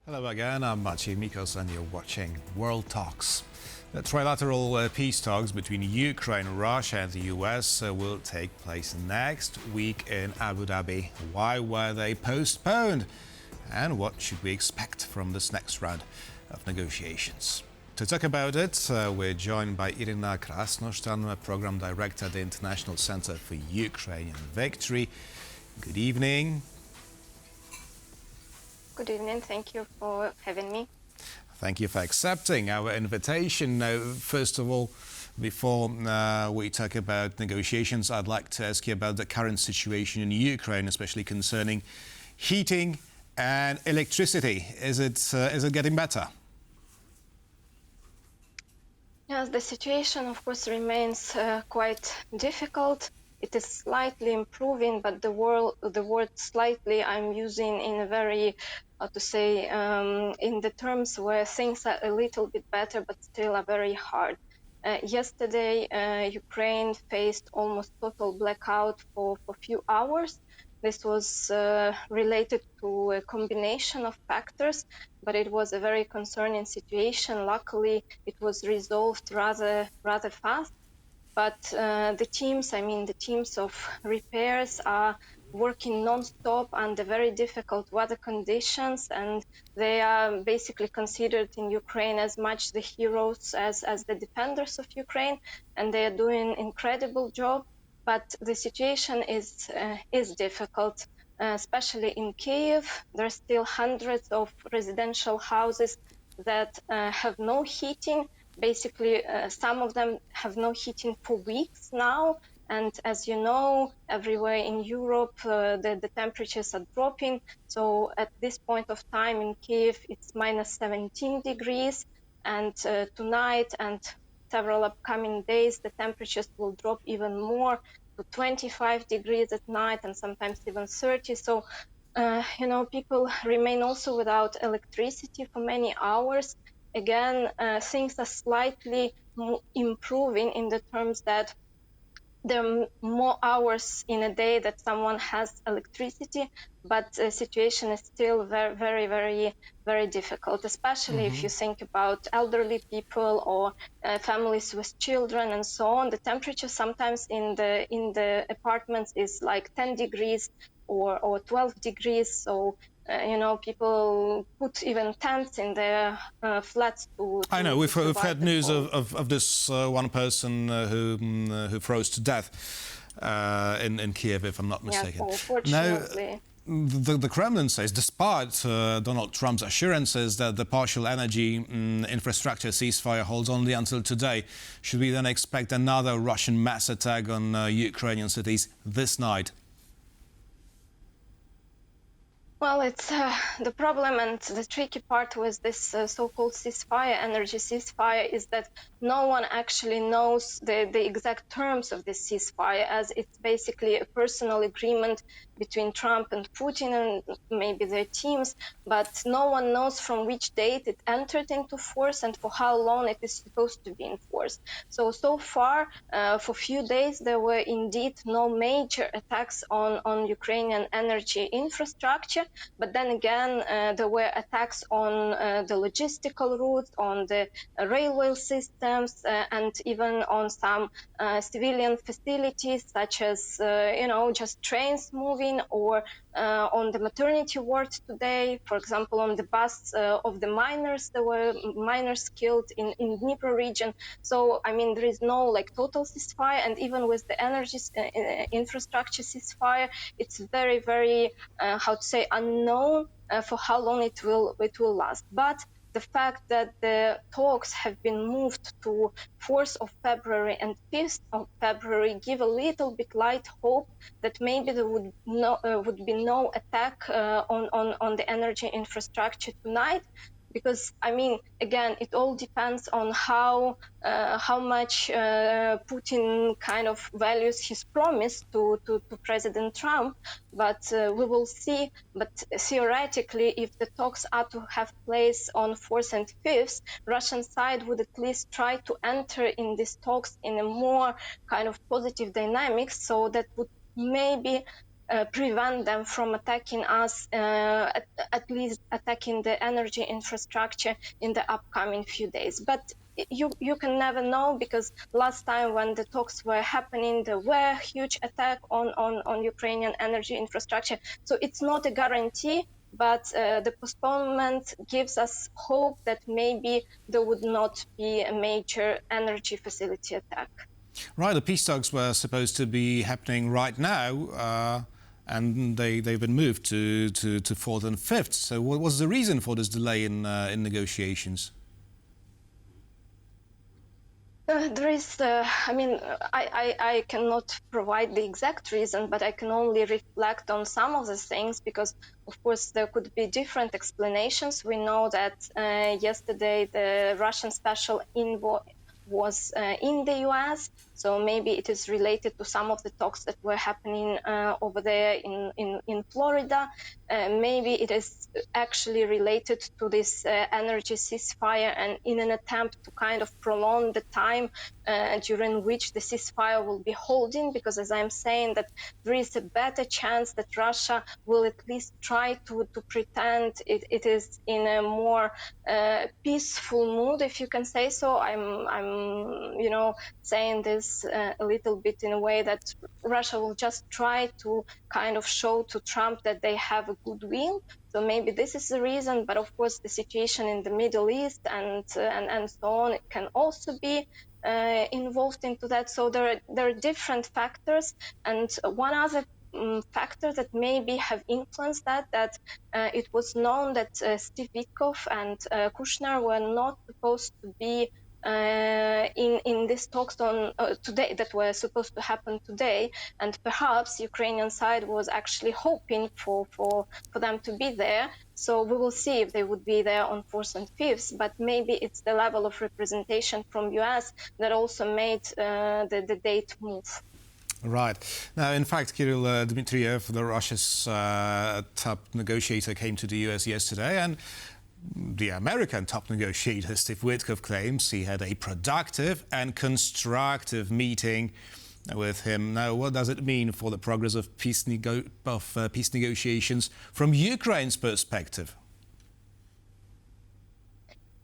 Hello again, I'm Maciej Mikos and you're watching World Talks. The trilateral peace talks between Ukraine, Russia and the U.S. Will take place next week in Abu Dhabi. Why were they postponed? And what should we expect from this next round of negotiations? To talk about it, we're joined by Iryna Krasnoshtan, Program Director at the International Center for Ukrainian Victory. Good evening. Good evening. Thank you for having me. Thank you for accepting our invitation. Now, first of all, before we talk about negotiations, I'd like to ask you about the current situation in Ukraine, especially concerning heating and electricity. Is it getting better? Yes, the situation, of course, remains quite difficult. It is slightly improving, but the word slightly I'm using in a very, in the terms where things are a little bit better, but still are very hard. Yesterday, Ukraine faced almost total blackout for a few hours. This was related to a combination of factors, but it was a very concerning situation. Luckily, it was resolved rather fast. But the teams of repairs are working non-stop under very difficult weather conditions, and they are basically considered in Ukraine as much the heroes as the defenders of Ukraine, and they are doing an incredible job. But the situation is difficult, especially in Kyiv. There are still hundreds of residential houses that have no heating. Basically, some of them have no heating for weeks now. And as you know, everywhere in Europe, the temperatures are dropping. So at this point of time in Kyiv, it's minus 17 degrees. And tonight and several upcoming days, the temperatures will drop even more to 25 degrees at night and sometimes even 30. So, people remain also without electricity for many hours. Again, things are slightly improving in the terms that there are more hours in a day that someone has electricity, but the situation is still very difficult, especially if you think about elderly people or families with children and so on. The temperature sometimes in the apartments is like 10 degrees or 12 degrees. So people put even tents in their flats I know we've heard news of this one person who froze to death in Kyiv, if I'm not mistaken. Yes, unfortunately. Now, the Kremlin says, despite Donald Trump's assurances that the partial energy infrastructure ceasefire holds only until today, should we then expect another Russian mass attack on Ukrainian cities this night? Well, it's the problem and the tricky part with this so-called ceasefire, energy ceasefire, is that no one actually knows the exact terms of this ceasefire, as it's basically a personal agreement between Trump and Putin and maybe their teams, but no one knows from which date it entered into force and for how long it is supposed to be in force. So far, for a few days, there were indeed no major attacks on Ukrainian energy infrastructure. But then again, there were attacks on the logistical routes, on the railway systems, and even on some civilian facilities, such as, just trains moving, or on the maternity ward today. For example, on the bus of the miners, there were miners killed in Dnipro region. So, there is no total ceasefire, and even with the energy infrastructure ceasefire, it's very, unknown for how long it will last. But the fact that the talks have been moved to 4th of February and 5th of February give a little bit light hope that maybe there would be no attack on the energy infrastructure tonight. Because again, it all depends on how much Putin kind of values his promise to President Trump. But we will see. But theoretically, if the talks are to have place on 4th and 5th, Russian side would at least try to enter in these talks in a more kind of positive dynamics. So that would maybe prevent them from attacking us, at least attacking the energy infrastructure in the upcoming few days. But you can never know, because last time when the talks were happening, there were huge attack on Ukrainian energy infrastructure. So it's not a guarantee, but the postponement gives us hope that maybe there would not be a major energy facility attack. Right, the peace talks were supposed to be happening right now, and they've been moved to 4th and 5th. So what was the reason for this delay in negotiations? There is, I cannot provide the exact reason, but I can only reflect on some of the things, because, of course, there could be different explanations. We know that yesterday the Russian special envoy was in the US, so maybe it is related to some of the talks that were happening over there in Florida. Maybe it is actually related to this energy ceasefire, and in an attempt to kind of prolong the time during which the ceasefire will be holding, because, as I'm saying, that there is a better chance that Russia will at least try to pretend it is in a more peaceful mood, if you can say so. I'm saying this a little bit in a way that Russia will just try to kind of show to Trump that they have a goodwill. So maybe this is the reason, but of course the situation in the Middle East and so on can also be involved into that. So there are different factors, and one other factor that maybe have influenced that it was known that Steve Witkoff and Kushner were not supposed to be in these talks on today, that were supposed to happen today, and perhaps Ukrainian side was actually hoping for them to be there. So we will see if they would be there on 4th and 5th, but maybe it's the level of representation from US that also made the date move. Right. Now, in fact, Kirill Dmitriev, the Russia's top negotiator, came to the US yesterday, and the American top negotiator, Steve Witkoff, claims he had a productive and constructive meeting with him. Now, what does it mean for the progress of peace negotiations from Ukraine's perspective?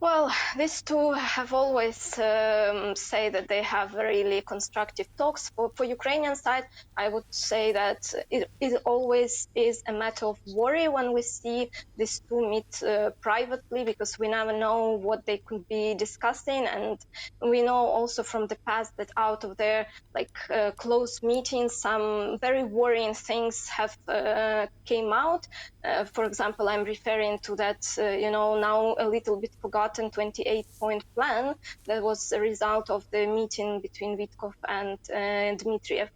Well, these two have always say that they have really constructive talks. For Ukrainian side, I would say that it always is a matter of worry when we see these two meet privately, because we never know what they could be discussing. And we know also from the past that out of their close meetings, some very worrying things have came out. For example, I'm referring to that, now a little bit forgotten 28-point plan that was a result of the meeting between Witkoff and Dmitriev.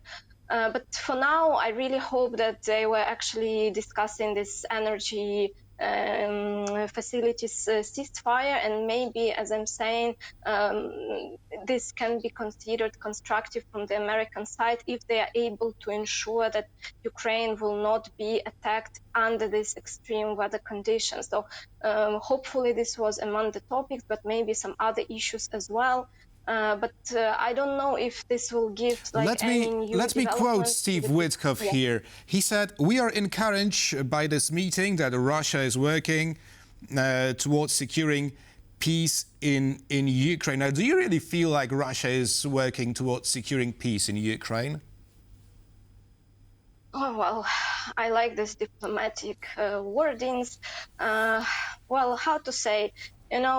But for now, I really hope that they were actually discussing this energy facilities ceasefire, and maybe, as I'm saying, this can be considered constructive from the American side if they are able to ensure that Ukraine will not be attacked under these extreme weather conditions. So hopefully this was among the topics, but maybe some other issues as well. But I don't know if this will give any new Let me quote Steve Witkoff here. He said, "We are encouraged by this meeting that Russia is working towards securing peace in Ukraine." Now, do you really feel like Russia is working towards securing peace in Ukraine? Oh, well, I like this diplomatic wordings. Well, how to say?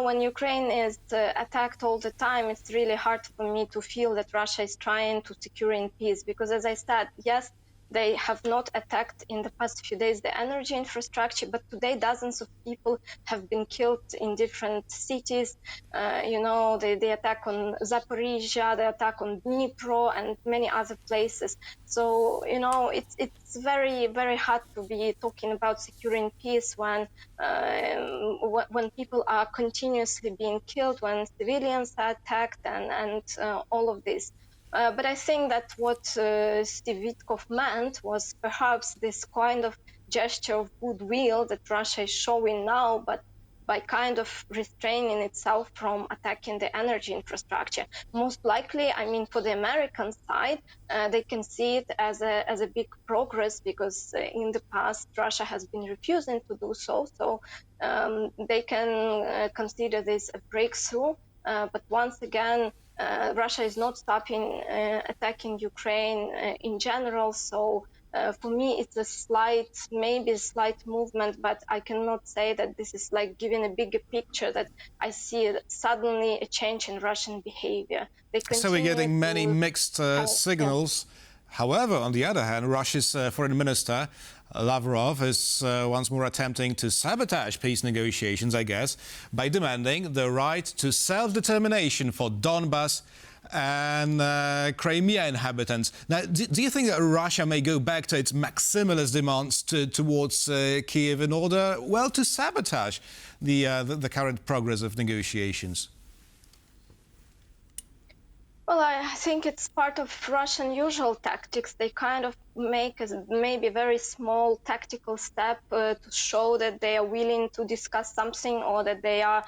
When Ukraine is attacked all the time, it's really hard for me to feel that Russia is trying to secure in peace. Because, as I said, yes, they have not attacked in the past few days the energy infrastructure, but today dozens of people have been killed in different cities. The attack on Zaporizhia, the attack on Dnipro, and many other places. So, it's very, very hard to be talking about securing peace when people are continuously being killed, when civilians are attacked, and all of this. But I think that what Steve Witkoff meant was perhaps this kind of gesture of goodwill that Russia is showing now, but by kind of restraining itself from attacking the energy infrastructure. Most likely, I mean, for the American side, they can see it as a big progress, because in the past Russia has been refusing to do so. So they can consider this a breakthrough. But once again, Russia is not stopping attacking Ukraine in general. So for me, it's maybe a slight movement, but I cannot say that this is like giving a bigger picture, that I see suddenly a change in Russian behavior. They So we're continue getting many to mixed yeah. signals. However, on the other hand, Russia's foreign minister, Lavrov, is once more attempting to sabotage peace negotiations, I guess, by demanding the right to self-determination for Donbas and Crimea inhabitants. Now, do you think that Russia may go back to its maximalist demands towards Kyiv in order, well, to sabotage the current progress of negotiations? Well, I think it's part of Russian usual tactics. They kind of make maybe a very small tactical step to show that they are willing to discuss something, or that they are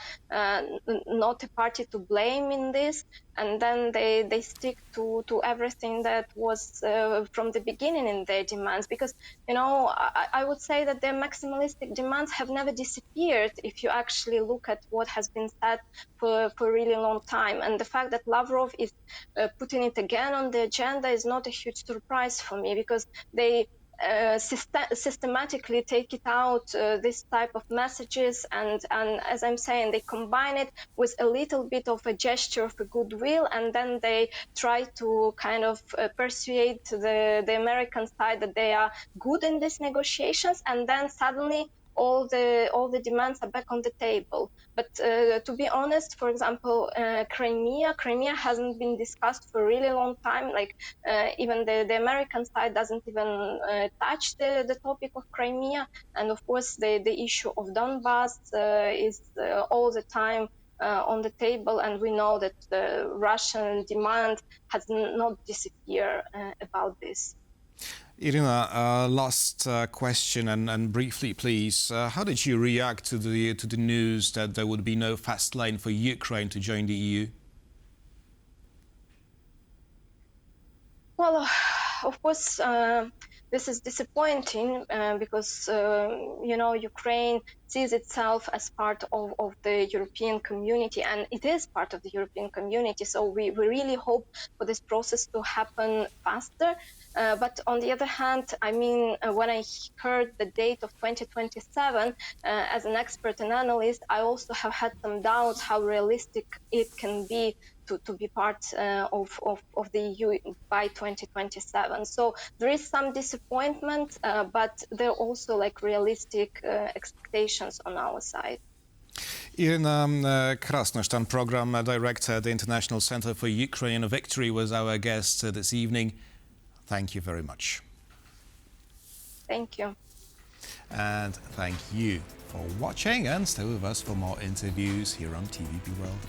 not a party to blame in this. And then they stick to everything that was from the beginning in their demands. Because, I would say that their maximalistic demands have never disappeared if you actually look at what has been said for a really long time. And the fact that Lavrov is putting it again on the agenda is not a huge surprise for me, because they systematically take it out, this type of messages, and as I'm saying, they combine it with a little bit of a gesture of a goodwill, and then they try to kind of persuade the American side that they are good in these negotiations, and then suddenly all the demands are back on the table. But to be honest, for example, Crimea hasn't been discussed for a really long time. Like even the American side doesn't even touch the topic of Crimea. And of course, the issue of Donbas is all the time on the table. And we know that the Russian demand has not disappeared about this. Iryna, last question, and briefly, please. How did you react to the news that there would be no fast lane for Ukraine to join the EU? Well, of course, this is disappointing because, Ukraine sees itself as part of the European community, and it is part of the European community. So we really hope for this process to happen faster. But on the other hand, I mean, when I heard the date of 2027, as an expert and analyst, I also have had some doubts how realistic it can be to be part of the EU by 2027. So there is some disappointment, but there are also like realistic expectations on our side. Iryna Krasnoshtan, Program Director at the International Center for Ukrainian Victory, was our guest this evening. Thank you very much. Thank you. And thank you for watching, and stay with us for more interviews here on TVP World.